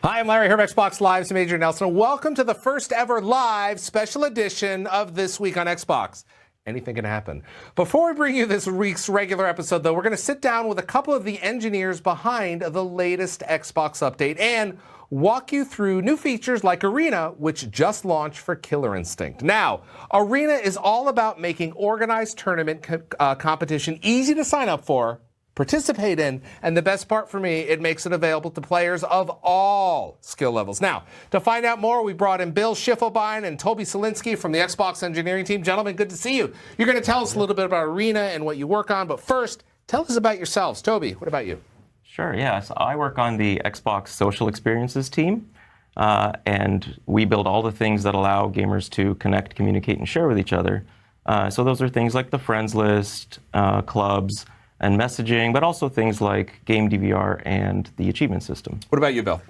Hi, I'm Larry Hryb, Xbox Live's Major Nelson, and welcome to the first ever live special edition of This Week on Xbox. Anything can happen. Before we bring you this week's regular episode, though, we're going to sit down with a couple of the engineers behind the latest Xbox update and walk you through new features like Arena, which just launched for Killer Instinct. Now, Arena is all about making organized tournament competition easy to sign up for, participate in, and the best part for me, it makes it available to players of all skill levels. Now, to find out more, we brought in Bill Schiffelbein and Tobi Selinsky from the Xbox engineering team. Gentlemen, good to see you. You're going to tell us a little bit about Arena and what you work on, but first, tell us about yourselves. Tobi, what about you? Sure, yeah. So I work on the Xbox Social Experiences team, and we build all the things that allow gamers to connect, communicate, and share with each other. So those are things like the friends list, clubs, and messaging, but also things like game DVR and the achievement system. What about you, Bill?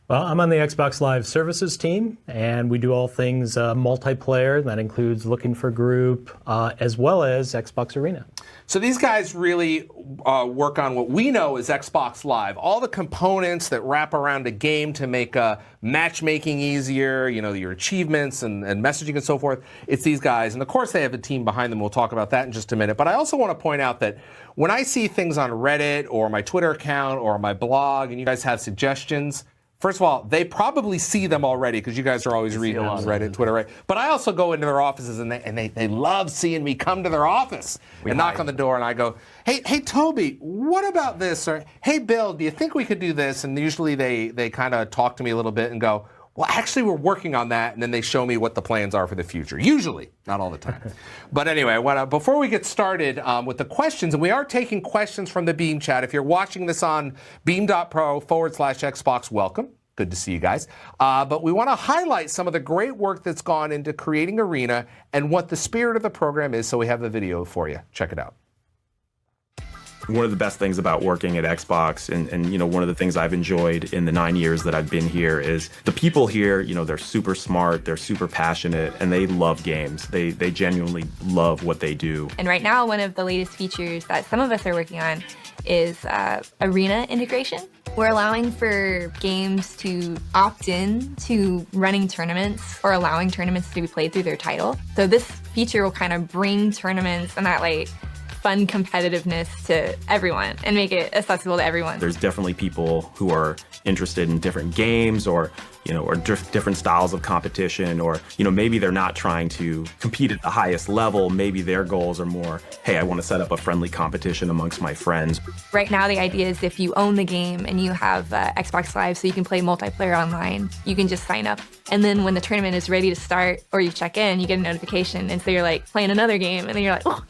Well, I'm on the Xbox Live Services team, and we do all things multiplayer. That includes looking for group, as well as Xbox Arena. So these guys really work on what we know as Xbox Live, all the components that wrap around a game to make matchmaking easier, you know, your achievements and messaging and so forth. It's these guys. And of course, they have a team behind them. We'll talk about that in just a minute. But I also want to point out that when I see things on Reddit or my Twitter account or my blog, and you guys have suggestions, first of all, they probably see them already because you guys are always reading on Reddit, Twitter, right? But I also go into their offices and they love seeing me come to their office and knock on the door, and I go, hey Tobi, what about this? Or hey Bill, do you think we could do this? And usually they kind of talk to me a little bit and go, well, actually, we're working on that, and then they show me what the plans are for the future. Usually, not all the time. But anyway, before we get started with the questions, and we are taking questions from the Beam chat. If you're watching this on beam.pro/Xbox, welcome. Good to see you guys. But we want to highlight some of the great work that's gone into creating Arena and what the spirit of the program is, so we have the video for you. Check it out. One of the best things about working at Xbox, and you know, one of the things I've enjoyed in the 9 years that I've been here is the people here, you know, they're super smart, they're super passionate, and they love games. They genuinely love what they do. And right now, one of the latest features that some of us are working on is Arena integration. We're allowing for games to opt in to running tournaments or allowing tournaments to be played through their title. So this feature will kind of bring tournaments and that like fun competitiveness to everyone and make it accessible to everyone. There's definitely people who are interested in different games or, you know, or different styles of competition, or, you know, maybe they're not trying to compete at the highest level. Maybe their goals are more, hey, I want to set up a friendly competition amongst my friends. Right now, the idea is if you own the game and you have Xbox Live so you can play multiplayer online, you can just sign up. And then when the tournament is ready to start or you check in, you get a notification. And so you're like playing another game and then you're like, oh,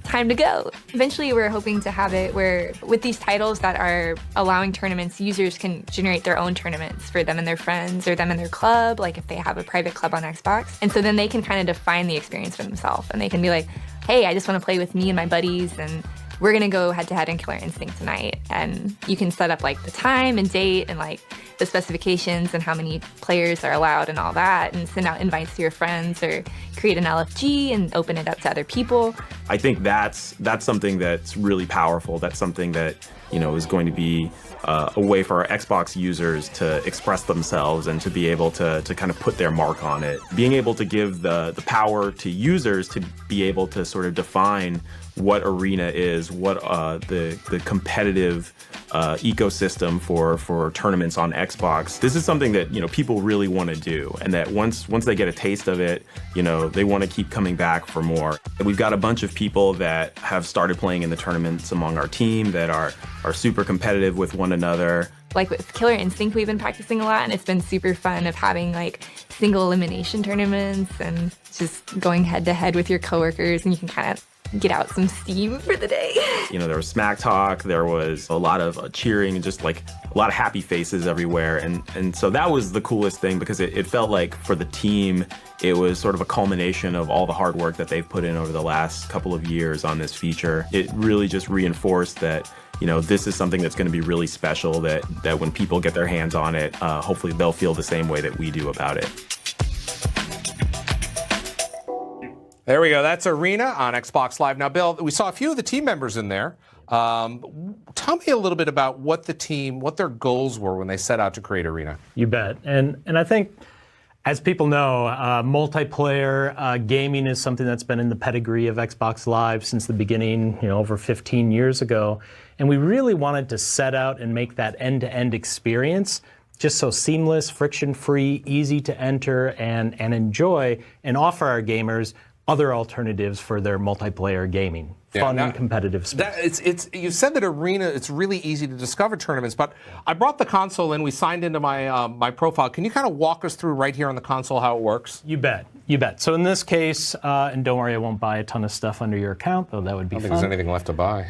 time to go. Eventually, we're hoping to have it where with these titles that are allowing tournaments, users can generate their own tournaments for them and their friends or them and their club, like if they have a private club on Xbox. And so then they can kind of define the experience for themselves, and they can be like, hey, I just want to play with me and my buddies, and we're going to go head-to-head in Killer Instinct tonight. And you can set up like the time and date and like the specifications and how many players are allowed and all that, and send out invites to your friends or create an LFG and open it up to other people. I think that's something that's really powerful. That's something that, you know, is going to be a way for our Xbox users to express themselves and to be able to kind of put their mark on it. Being able to give the power to users to be able to sort of define what Arena is, what the competitive ecosystem for tournaments on Xbox. This is something that, you know, people really want to do, and that once they get a taste of it, you know, they want to keep coming back for more. And we've got a bunch of people that have started playing in the tournaments among our team that are super competitive with one another. Like with Killer Instinct, we've been practicing a lot, and it's been super fun of having like single elimination tournaments and just going head to head with your coworkers, and you can kind of get out some steam for the day. You know, there was smack talk, there was a lot of cheering, and just like a lot of happy faces everywhere. And so that was the coolest thing, because it felt like for the team, it was sort of a culmination of all the hard work that they've put in over the last couple of years on this feature. It really just reinforced that, you know, this is something that's going to be really special, that when people get their hands on it, hopefully they'll feel the same way that we do about it. There we go. That's Arena on Xbox Live. Now, Bill, we saw a few of the team members in there. Tell me a little bit about what their goals were when they set out to create Arena. You bet. And I think, as people know, multiplayer gaming is something that's been in the pedigree of Xbox Live since the beginning, over 15 years ago. And we really wanted to set out and make that end-to-end experience just so seamless, friction-free, easy to enter and enjoy, and offer our gamers other alternatives for their multiplayer gaming. Fun and competitive space. You said that Arena, it's really easy to discover tournaments, but I brought the console in, we signed into my my profile. Can you kind of walk us through right here on the console how it works? You bet. You bet. So in this case, and don't worry, I won't buy a ton of stuff under your account, though that would be fun. I don't think there's anything left to buy.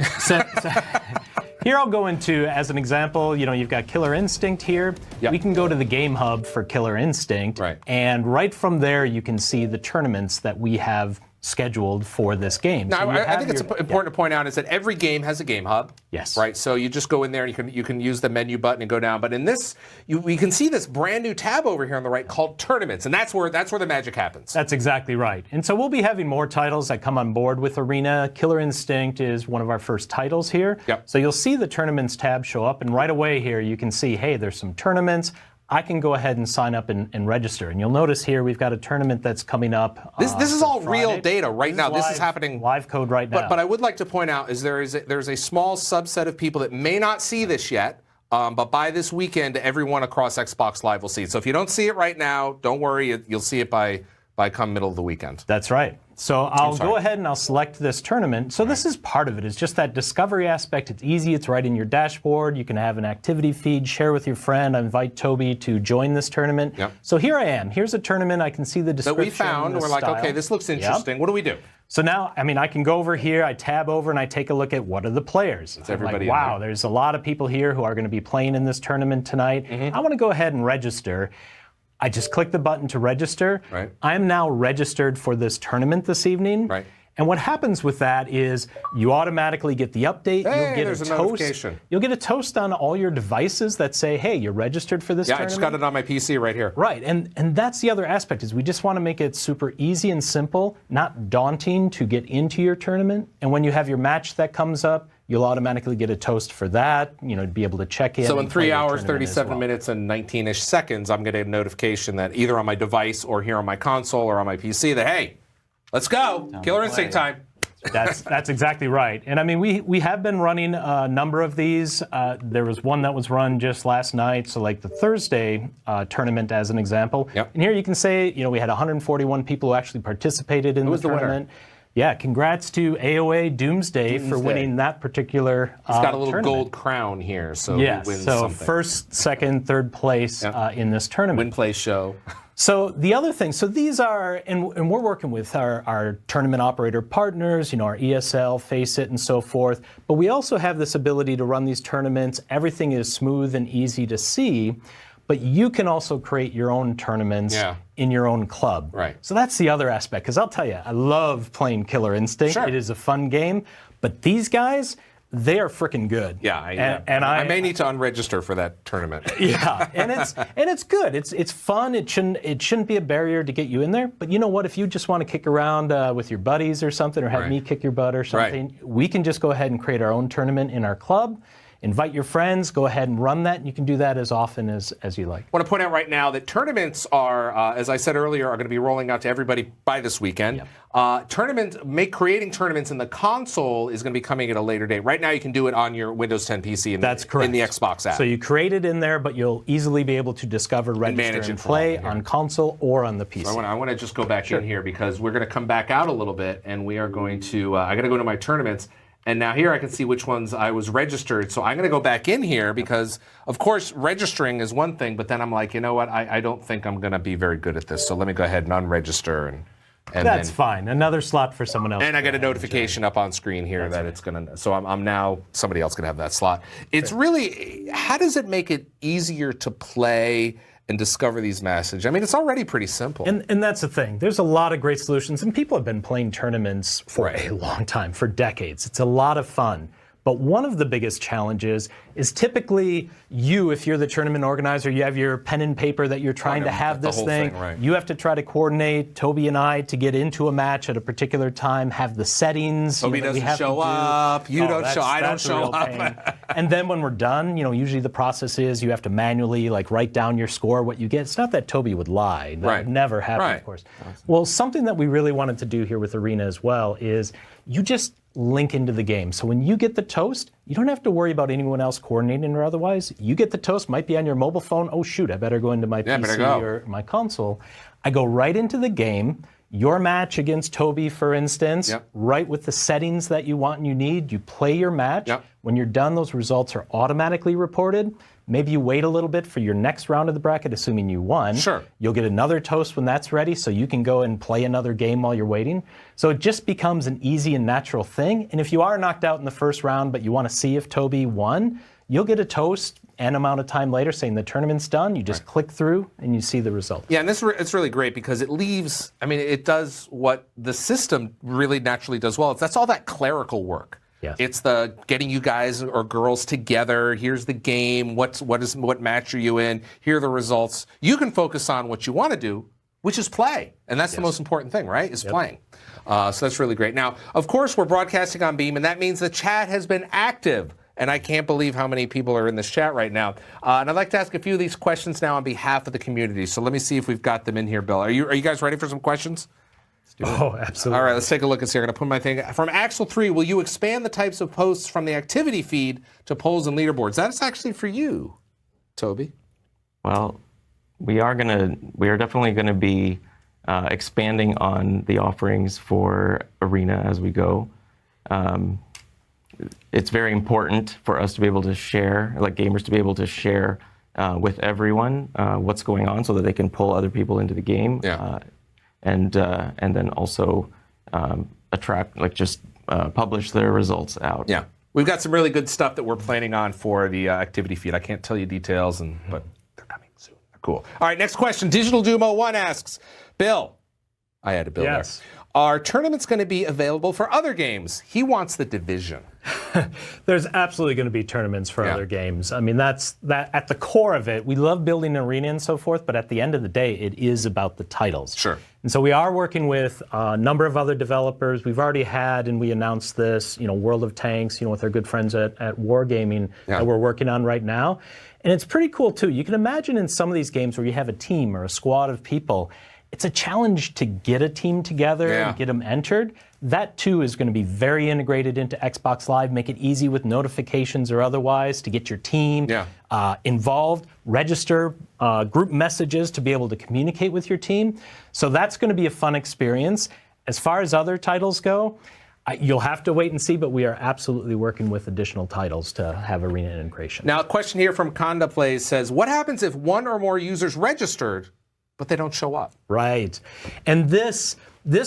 Here I'll go into, as an example, you've got Killer Instinct here. Yep. We can go to the Game Hub for Killer Instinct. Right. And right from there, you can see the tournaments that we have scheduled for this game. Now, I think it's important to point out is that every game has a game hub. Yes. Right. So you just go in there and you can use the menu button and go down. But in this, we can see this brand new tab over here on the right called Tournaments, and that's where the magic happens. That's exactly right. And so we'll be having more titles that come on board with Arena. Killer Instinct is one of our first titles here. Yep. So you'll see the Tournaments tab show up, and right away here you can see, hey, there's some tournaments. I can go ahead and sign up and register. And you'll notice here we've got a tournament that's coming up. This is all Friday. real data right now. This is happening. Live code right now. But I would like to point out is there's a small subset of people that may not see this yet. But by this weekend, everyone across Xbox Live will see it. So if you don't see it right now, don't worry. You'll see it by come middle of the weekend. That's right. So I'll go ahead and I'll select this tournament. So this is part of it. It's just that discovery aspect. It's easy. It's right in your dashboard. You can have an activity feed, share with your friend. I invite Tobi to join this tournament. Yep. So here I am. Here's a tournament. I can see the description. That we found. We're like, okay, this looks interesting. Yep. What do we do? So now, I can go over here, I tab over, and I take a look at what are the players. It's everybody. Like, wow, there's a lot of people here who are going to be playing in this tournament tonight. I want to go ahead and register. I just click the button to register. Right. I am now registered for this tournament this evening. Right. And what happens with that is you automatically get the update. Hey, You'll get there's a a toast. notification. You'll get a toast on all your devices that say, hey, you're registered for this tournament. Yeah, I just got it on my PC right here. Right, and that's the other aspect is we just want to make it super easy and simple, not daunting to get into your tournament. And when you have your match that comes up, you'll automatically get a toast for that, to be able to check in. So in 3 hours, 37 minutes, and 19-ish seconds, I'm going to get a notification that either on my device or here on my console or on my PC that, hey, let's go, Killer Instinct time. That's exactly right. And we have been running a number of these. There was one that was run just last night, so like the Thursday tournament as an example. Yep. And here you can say, we had 141 people who actually participated in the tournament. Winner? Yeah, congrats to AOA Doomsday for winning that particular He's got a little tournament. Gold crown here, so yes, he wins so something. First, second, third place in this tournament. Win, play, show. So the other thing, so these are, and we're working with our tournament operator partners, our ESL, Faceit, and so forth, but we also have this ability to run these tournaments. Everything is smooth and easy to see, but you can also create your own tournaments in your own club. Right. So that's the other aspect, because I'll tell you, I love playing Killer Instinct. Sure. It is a fun game, but these guys, they are freaking good. Yeah, I may need to unregister for that tournament. Yeah, and it's good. It's fun. It shouldn't be a barrier to get you in there. But you know what? If you just want to kick around with your buddies or something, or have me kick your butt or something, we can just go ahead and create our own tournament in our club. Invite your friends, go ahead and run that, and you can do that as often as you like. I want to point out right now that tournaments are, as I said earlier, are going to be rolling out to everybody by this weekend. Yep. Creating tournaments in the console is going to be coming at a later date. Right now you can do it on your Windows 10 PC That's correct. In the Xbox app. So you create it in there, but you'll easily be able to discover, register, and play on console or on the PC. So I want to just go back in here because we're going to come back out a little bit, and we are going to, I got to go to my tournaments. And now here I can see which ones I was registered. So I'm going to go back in here because, of course, registering is one thing, but then I'm like, you know what? I don't think I'm going to be very good at this. So let me go ahead and unregister. And that's fine. Another slot for someone else. And I get a notification up on screen here that it's going to, so I'm now, somebody else can have that slot. It's really, how does it make it easier to play and discover these messages? It's already pretty simple. And that's the thing. There's a lot of great solutions, and people have been playing tournaments for a long time, for decades. It's a lot of fun. But one of the biggest challenges is typically you, if you're the tournament organizer, you have your pen and paper that you're trying to have the this whole thing. right. You have to try to coordinate Tobi and I to get into a match at a particular time, have the settings. Tobi that we doesn't have to show do. up. You don't show. I don't That's a show real up. pain. And then when we're done, usually the process is you have to manually write down your score, what you get. It's not that Tobi would lie. That Right. would never happen, Right. of course. Well, something that we really wanted to do here with Arena as well is you just link into the game. So when you get the toast, you don't have to worry about anyone else coordinating or otherwise. You get the toast, might be on your mobile phone. Oh shoot, I better go into my PC or my console. I go right into the game. Your match against Tobi, for instance, right with the settings that you want and you need. You play your match. When you're done, those results are automatically reported. Maybe you wait a little bit for your next round of the bracket, assuming you won. Sure. You'll get another toast when that's ready, so you can go and play another game while you're waiting. So it just becomes an easy and natural thing. And if you are knocked out in the first round, but you want to see if Tobi won, you'll get a toast an amount of time later saying the tournament's done. You just click through and you see the result. Yeah, and it's really great because it leaves, it does what the system really naturally does well. That's all that clerical work. Yes. It's the getting you guys or girls together. Here's the game. What match are you in? Here are the results. You can focus on what you want to do, which is play, and that's the most important thing, right? Is playing. So that's really great. Now, of course, we're broadcasting on Beam, and that means the chat has been active. And I can't believe how many people are in this chat right now. And I'd like to ask a few of these questions now on behalf of the community. So let me see if we've got them in here, Bill. Are you guys ready for some questions? Oh, absolutely. All right, let's take a look and see. I'm going to put my thing. From Axel 3, will you expand the types of posts from the activity feed to polls and leaderboards? That's actually for you, Tobi. Well, we are definitely going to be expanding on the offerings for Arena as we go. It's very important for us to be able to share, gamers to be able to share with everyone what's going on so that they can pull other people into the game. Yeah. And then also attract, publish their results out. Yeah. We've got some really good stuff that we're planning on for the activity feed. I can't tell you details, but they're coming soon. They're cool. All right, next question. Digital Dumo 1 asks, Bill, I had a Bill there. Are tournaments going to be available for other games? He wants the division. There's absolutely going to be tournaments for other games. That's at the core of it. We love building an arena and so forth, but at the end of the day, it is about the titles. Sure. And so we are working with a number of other developers. We've already had, and we announced this, World of Tanks, with our good friends at Wargaming that we're working on right now. And it's pretty cool, too. You can imagine in some of these games where you have a team or a squad of people, it's a challenge to get a team together and get them entered. That, too, is going to be very integrated into Xbox Live, make it easy with notifications or otherwise to get your team involved, register group messages to be able to communicate with your team. So that's going to be a fun experience. As far as other titles go, you'll have to wait and see, but we are absolutely working with additional titles to have arena integration. Now, a question here from Conda Plays says, what happens if one or more users registered, but they don't show up? Right. And this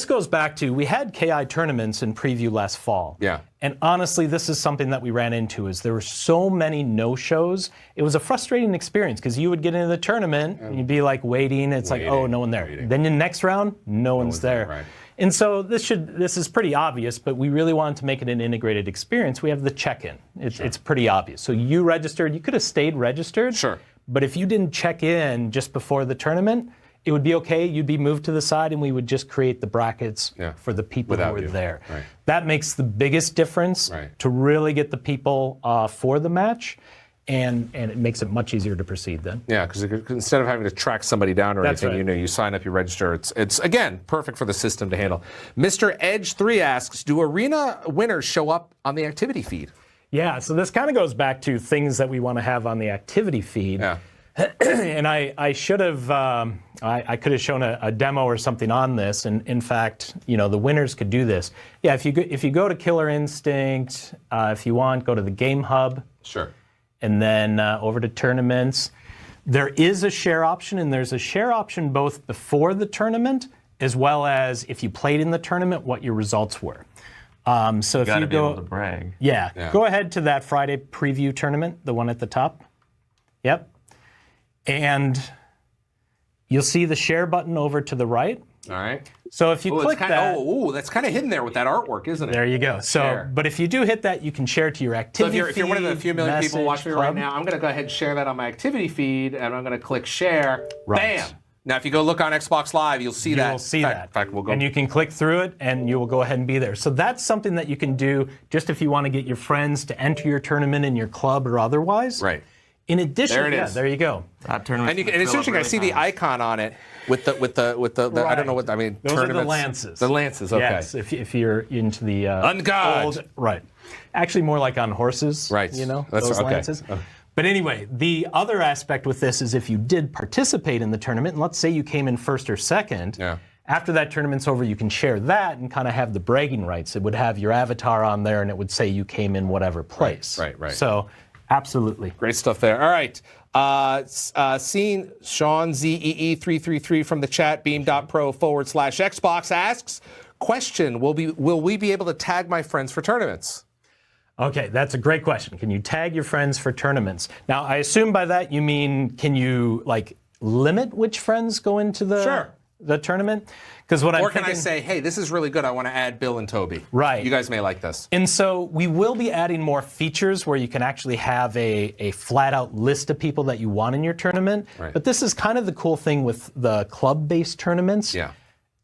goes back to, we had KI tournaments in preview last fall. Yeah. And honestly, this is something that we ran into, is there were so many no-shows. It was a frustrating experience because you would get into the tournament and you'd be waiting. It's oh, no one there. Then the next round, no one's there. Right. And so this is pretty obvious, but we really wanted to make it an integrated experience. We have the check-in. It's pretty obvious. So you registered, you could have stayed registered. Sure. But if you didn't check in just before the tournament, it would be okay. You'd be moved to the side, and we would just create the brackets for the people who were there. Right. That makes the biggest difference to really get the people for the match, and it makes it much easier to proceed then. Yeah, because instead of having to track somebody down or anything, you sign up, you register. It's again perfect for the system to handle. Mr. Edge 3 asks, do arena winners show up on the activity feed? Yeah, so this kind of goes back to things that we want to have on the activity feed. Yeah. And I should have, I could have shown a demo or something on this. And in fact, the winners could do this. Yeah, if you go to Killer Instinct, if you want, go to the Game Hub. Sure. And then over to tournaments. There is a share option, and there's a share option both before the tournament as well as if you played in the tournament, what your results were. So if you be able to brag. Yeah, go ahead to that Friday preview tournament, the one at the top. Yep. And you'll see the share button over to the right. All right. So if you click that, that's kind of hidden there with that artwork, isn't it? there you go. So, Share. But if you do hit that, you can share it to your So activity if you're one of the feed, few million people message, watching me club. right now, I'm going to go ahead and share that on my activity feed, and I'm going to click share. Right. Bam. Now, if you go look on Xbox Live, you'll see that. You will see In that. fact, we'll go. And you can click through it, and you will go ahead and be there. So that's something that you can do just if you want to get your friends to enter your tournament in your club or otherwise. Right. In addition, There it is. there you go. That tournament. And it's interesting. I see the icon on it with the I don't know what I mean. Those are the tournaments. lances. The lances. Okay. Yes, if you're into the On guard. old, right. Actually, more like on horses. Right. You know, That's those okay. lances. But anyway, the other aspect with this is if you did participate in the tournament, and let's say you came in first or second. Yeah. After that tournament's over, you can share that and kind of have the bragging rights. It would have your avatar on there, and it would say you came in whatever place. Right. So, absolutely. Great stuff there. All right. Seeing Sean ZEE333 from the chat, beam.pro/Xbox asks, question, will we be able to tag my friends for tournaments? Okay, that's a great question. Can you tag your friends for tournaments? Now, I assume by that you mean, can you limit which friends go into the tournament? Because what Or can I say, hey, this is really good. I want to add Bill and Toby. Right. You guys may like this. And so we will be adding more features where you can actually have a flat-out list of people that you want in your tournament. Right. But this is kind of the cool thing with the club-based tournaments. Yeah.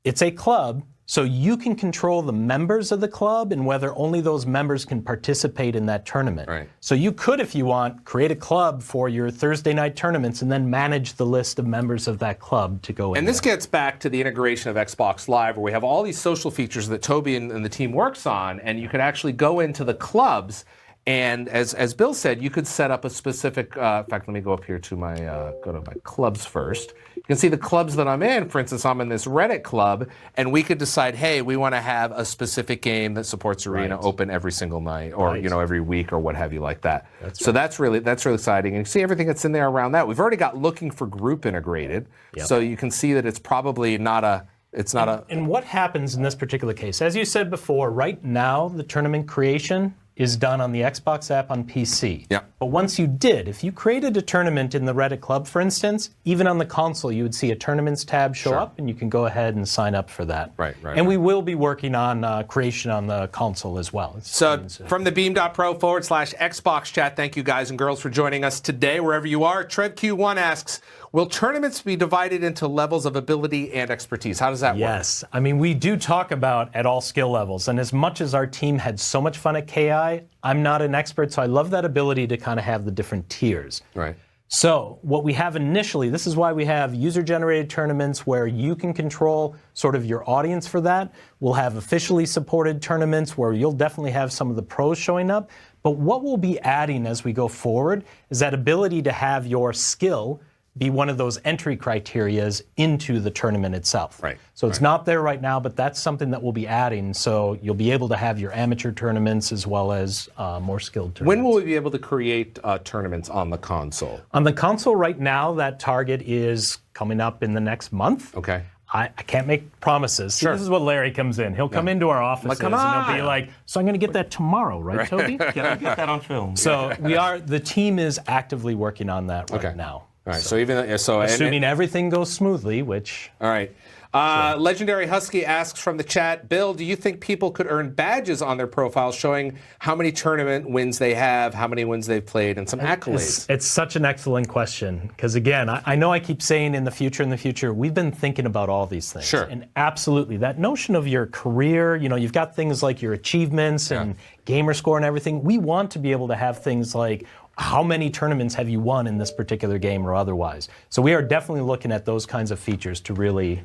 It's a club, so you can control the members of the club and whether only those members can participate in that tournament. Right. So you could, if you want, create a club for your Thursday night tournaments and then manage the list of members of that club to go in. And this gets back to the integration of Xbox Live, where we have all these social features that Toby and the team works on, and you could actually go into the clubs. And as Bill said, you could set up a specific. In fact, let me go up here to my go to my clubs first. You can see the clubs that I'm in. For instance, I'm in this Reddit club, and we could decide, hey, we want to have a specific game that supports Arena open every single night, or every week, or what have you, like that. That's really exciting. And you see everything that's in there around that. We've already got looking for group integrated, so you can see that it's probably not a. It's not a. And what happens in this particular case? As you said before, right now the tournament creation is done on the Xbox app on PC. Yeah. But once you did, if you created a tournament in the Reddit club, for instance, even on the console, you would see a tournaments tab show up, and you can go ahead and sign up for that. Right. And we will be working on creation on the console as well. So from the beam.pro/Xbox chat, thank you guys and girls for joining us today, wherever you are. TrevQ1 asks, will tournaments be divided into levels of ability and expertise? How does that work? Yes. I mean, we do talk about at all skill levels. And as much as our team had so much fun at KI, I'm not an expert, so I love that ability to kind of have the different tiers. Right. So what we have initially, this is why we have user-generated tournaments where you can control sort of your audience for that. We'll have officially supported tournaments where you'll definitely have some of the pros showing up. But what we'll be adding as we go forward is that ability to have your skill be one of those entry criterias into the tournament itself. Right. So it's not there right now, but that's something that we'll be adding. So you'll be able to have your amateur tournaments as well as more skilled tournaments. When will we be able to create tournaments on the console? On the console right now, that target is coming up in the next month. Okay. I can't make promises. See, Sure. this is what Larry comes in. He'll come into our offices come and he'll be on. like, so I'm going to get that tomorrow, right, Toby? Get that on film. So the team is actively working on that right now. All right. So Assuming everything goes smoothly, which... All right. Legendary Husky asks from the chat, Bill, do you think people could earn badges on their profiles showing how many tournament wins they have, how many wins they've played, and some accolades? It's such an excellent question. Because again, I know I keep saying in the future, we've been thinking about all these things. Sure. And absolutely, that notion of your career, you've got things like your achievements and gamer score and everything. We want to be able to have things like, how many tournaments have you won in this particular game or otherwise? So we are definitely looking at those kinds of features to really,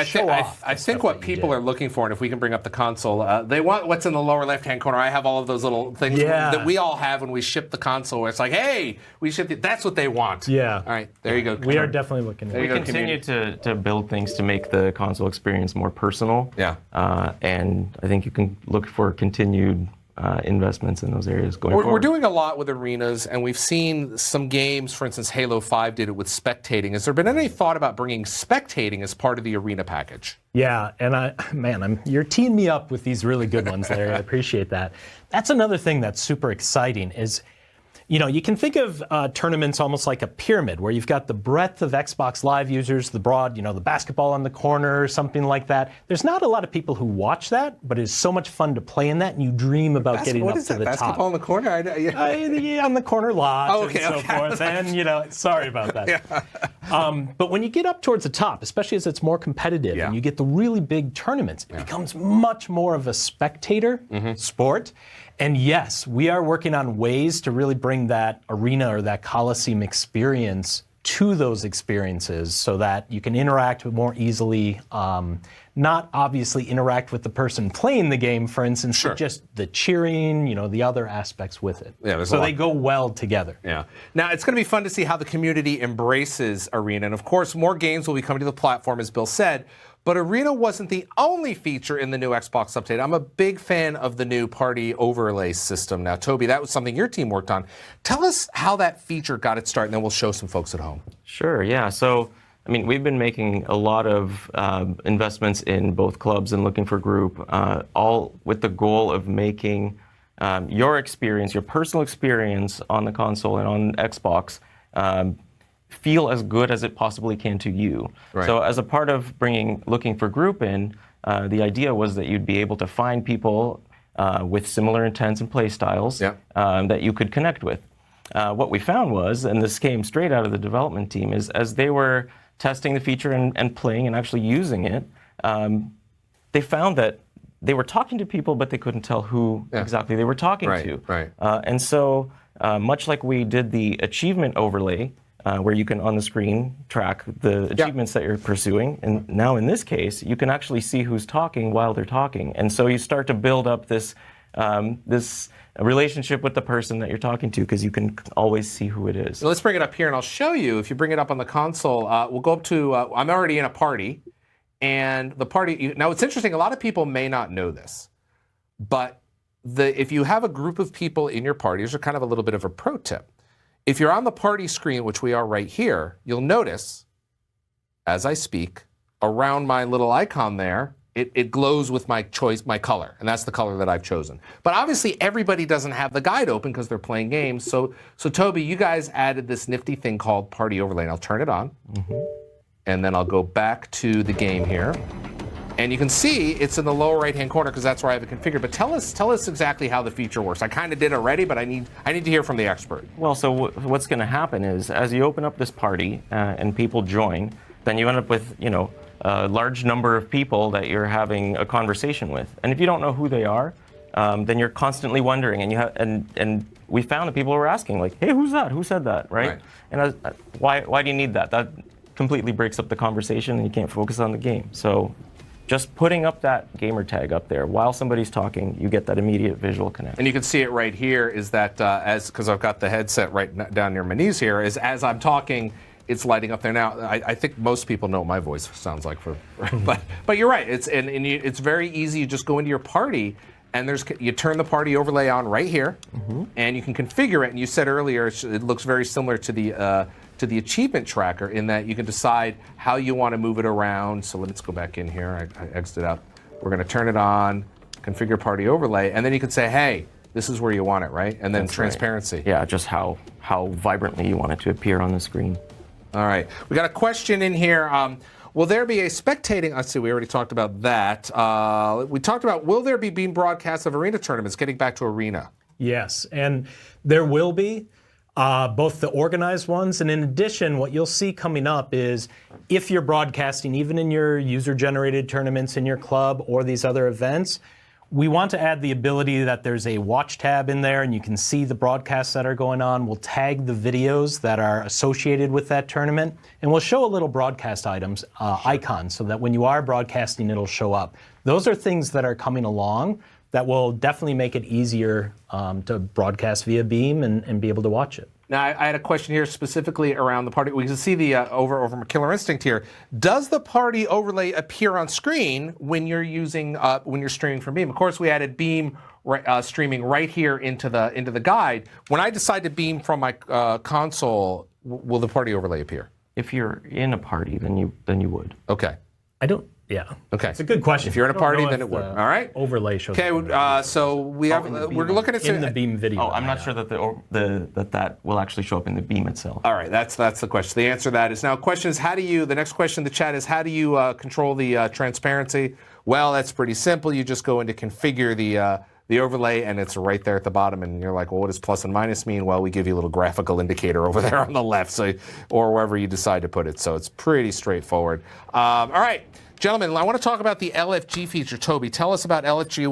show off. I think what people are looking for, and if we can bring up the console, they want what's in the lower left-hand corner. I have all of those little things that we all have when we ship the console, where it's like, hey, we shipped it. That's what they want. Yeah. All right, there you go. We are definitely looking at it. We continue to build things to make the console experience more personal. Yeah. And I think you can look for continued investments in those areas going forward. We're doing a lot with arenas, and we've seen some games, for instance, Halo 5 did it with spectating. Has there been any thought about bringing spectating as part of the arena package? Yeah, and you're teeing me up with these really good ones, Larry. I appreciate that. That's another thing that's super exciting is You can think of tournaments almost like a pyramid, where you've got the breadth of Xbox Live users, the broad, the basketball on the corner, something like that. There's not a lot of people who watch that, but it's so much fun to play in that, and you dream about getting up to the top. Basketball in the corner? On the corner lot okay, and so forth. And, sorry about that. Yeah. But when you get up towards the top, especially as it's more competitive and you get the really big tournaments, it becomes much more of a spectator sport. And yes, we are working on ways to really bring that arena or that Coliseum experience to those experiences so that you can interact more easily, not obviously interact with the person playing the game, for instance, but just the cheering, the other aspects with it. Yeah, so they go well together. Yeah. Now, it's going to be fun to see how the community embraces Arena. And of course, more games will be coming to the platform, as Bill said. But Arena wasn't the only feature in the new Xbox update. I'm a big fan of the new party overlay system. Now, Tobi, that was something your team worked on. Tell us how that feature got its start, and then we'll show some folks at home. Sure, yeah. So, we've been making a lot of investments in both clubs and Looking for Group, all with the goal of making your experience, your personal experience on the console and on Xbox, feel as good as it possibly can to you. Right. So as a part of bringing Looking for Group in, the idea was that you'd be able to find people with similar intents and play styles that you could connect with. What we found was, and this came straight out of the development team, is as they were testing the feature and playing and actually using it, they found that they were talking to people, but they couldn't tell who exactly they were talking to. Right. And so much like we did the achievement overlay, where you can, on the screen, track the achievements that you're pursuing. And now in this case, you can actually see who's talking while they're talking. And so you start to build up this relationship with the person that you're talking to, because you can always see who it is. So let's bring it up here, and I'll show you. If you bring it up on the console, we'll go up to, I'm already in a party. And the party, now it's interesting, a lot of people may not know this, but if you have a group of people in your party, there's kind of a little bit of a pro tip. If you're on the party screen, which we are right here, you'll notice, as I speak, around my little icon there, it glows with my choice, my color, and that's the color that I've chosen. But obviously, everybody doesn't have the guide open because they're playing games. So Tobi, you guys added this nifty thing called Party Overlay, and I'll turn it on, and then I'll go back to the game here. And you can see it's in the lower right-hand corner because that's where I have it configured. But tell us exactly how the feature works. I kind of did already, but I need to hear from the expert. Well, so what's going to happen is, as you open up this party and people join, then you end up with a large number of people that you're having a conversation with. And if you don't know who they are, then you're constantly wondering. And we found that people were asking, like, "Hey, who's that? Who said that?" Right? And why do you need that? That completely breaks up the conversation, and you can't focus on the game. So just putting up that gamer tag up there while somebody's talking, you get that immediate visual connection. And you can see it right here, is that because I've got the headset right down near my knees here, is as I'm talking, it's lighting up there now. I think most people know what my voice sounds like, but you're right. It's very easy. You just go into your party, and you turn the party overlay on right here, and you can configure it. And you said earlier it looks very similar to the achievement tracker in that you can decide how you want to move it around. So let's go back in here. I exited out. We're going to turn it on, configure party overlay, and then you can say, hey, this is where you want it, right? And then that's transparency. Right. Yeah, just how vibrantly you want it to appear on the screen. All right. We got a question in here. Will there be a spectating? Let's see, we already talked about that. We talked about, will there be beam broadcasts of arena tournaments, getting back to Arena? Yes, and there will be. Both the organized ones, and in addition, what you'll see coming up is if you're broadcasting, even in your user-generated tournaments in your club or these other events, we want to add the ability that there's a watch tab in there and you can see the broadcasts that are going on. We'll tag the videos that are associated with that tournament, and we'll show a little broadcast items icon so that when you are broadcasting, it'll show up. Those are things that are coming along that will definitely make it easier to broadcast via Beam and be able to watch it. Now, I had a question here specifically around the party. We can see the over Killer Instinct here. Does the party overlay appear on screen when you're when you're streaming from Beam? Of course, we added Beam streaming right here into the guide. When I decide to beam from my console, will the party overlay appear? If you're in a party, then you would. Okay. I don't Yeah. Okay. It's a good question. If you're in a I don't party, know then if it would. the All right. Overlay shows. Okay. So we have. We're looking at in the Beam video. Oh, I'm not sure that that will actually show up in the Beam itself. All right, that's the question. The answer to that is now. Question is the next question in the chat is how do you control the transparency? Well, that's pretty simple. You just go into configure the overlay, and it's right there at the bottom. And you're like, well, what does plus and minus mean? Well, we give you a little graphical indicator over there on the left, so or wherever you decide to put it. So it's pretty straightforward. All right. Gentlemen, I want to talk about the LFG feature. Tobi, tell us about LFG,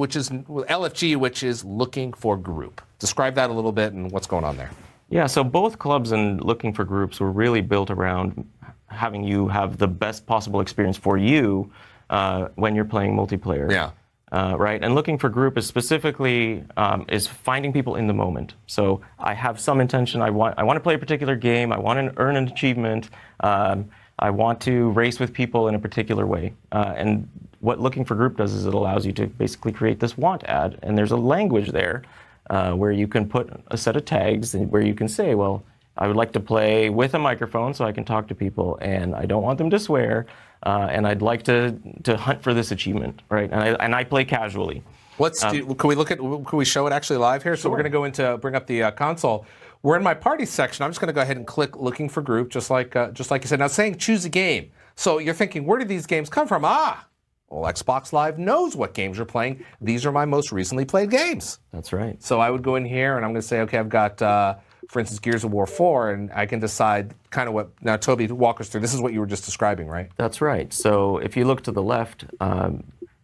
which is looking for group. Describe that a little bit and what's going on there. Yeah, so both clubs and looking for groups were really built around having you have the best possible experience for you when you're playing multiplayer. Yeah. Right, and looking for group is specifically is finding people in the moment. So I have some intention. I want to play a particular game. I want to earn an achievement. I want to race with people in a particular way. And what looking for group does is it allows you to basically create this want ad. And there's a language there where you can put a set of tags and where you can say, well, I would like to play with a microphone so I can talk to people, and I don't want them to swear, and I'd like to hunt for this achievement, right? And I play casually. Can we show it actually live here? So we're going to bring up the console. We're in my party section. I'm just going to go ahead and click looking for group, just like you said. Now, saying choose a game. So you're thinking, where did these games come from? Well, Xbox Live knows what games you're playing. These are my most recently played games. That's right. So I would go in here and I'm going to say, okay, I've got, for instance, Gears of War 4, and I can decide kind of what. Now, Tobi, walk us through. This is what you were just describing, right? That's right. So if you look to the left,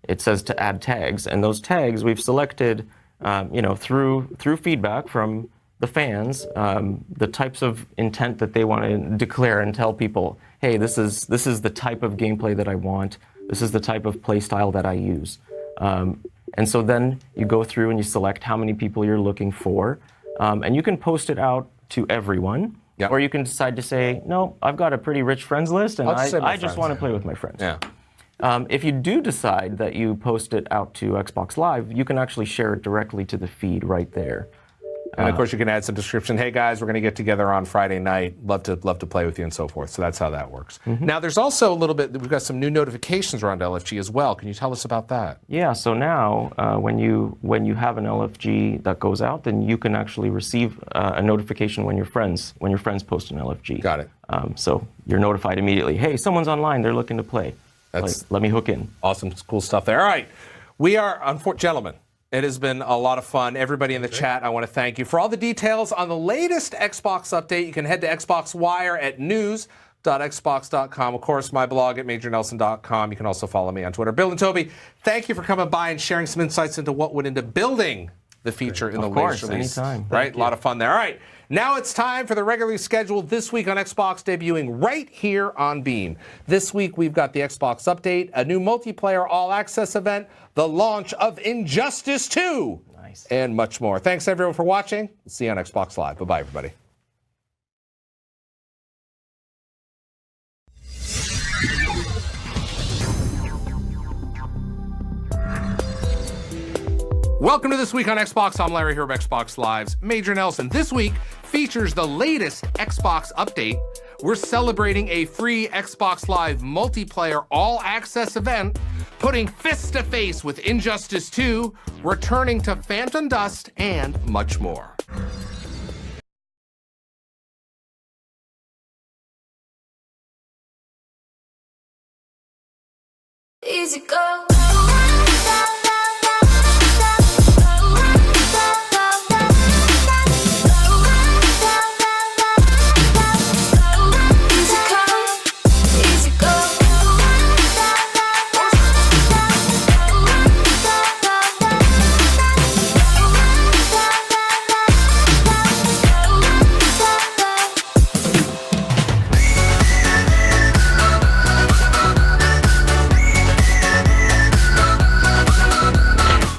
it says to add tags, and those tags we've selected, through feedback from the fans, the types of intent that they want to declare and tell people, hey, this is the type of gameplay that I want. This is the type of play style that I use. And so then you go through and you select how many people you're looking for, and you can post it out to everyone. Yep. Or you can decide to say, no, I've got a pretty rich friends list, and I just want to play with my friends. Yeah. If you do decide that you post it out to Xbox Live, you can actually share it directly to the feed right there. And of course, you can add some description. Hey guys, we're going to get together on Friday night. Love to play with you and so forth. So that's how that works. Mm-hmm. Now, there's also a little bit. We've got some new notifications around LFG as well. Can you tell us about that? Yeah. So now, when you have an LFG that goes out, then you can actually receive a notification when your friends post an LFG. Got it. So you're notified immediately. Hey, someone's online. They're looking to play. Let me hook in. Awesome, cool stuff there. All right, we are gentlemen. It has been a lot of fun. Everybody in the chat, I want to thank you. For all the details on the latest Xbox update, you can head to Xbox Wire at news.xbox.com. Of course, my blog at majornelson.com. You can also follow me on Twitter. Bill and Tobi, thank you for coming by and sharing some insights into what went into building the feature in the latest release. Anytime. Right? A lot of fun there. All right. Now it's time for the regularly scheduled This Week on Xbox debuting right here on Beam. This week we've got the Xbox update, a new multiplayer all-access event, the launch of Injustice 2, nice, and much more. Thanks everyone for watching. See you on Xbox Live. Bye-bye, everybody. Welcome to This Week on Xbox. I'm Larry Hryb, Xbox Live's Major Nelson. This week features the latest Xbox update. We're celebrating a free Xbox Live multiplayer all-access event, putting fists to face with Injustice 2, returning to Phantom Dust, and much more. Easy go.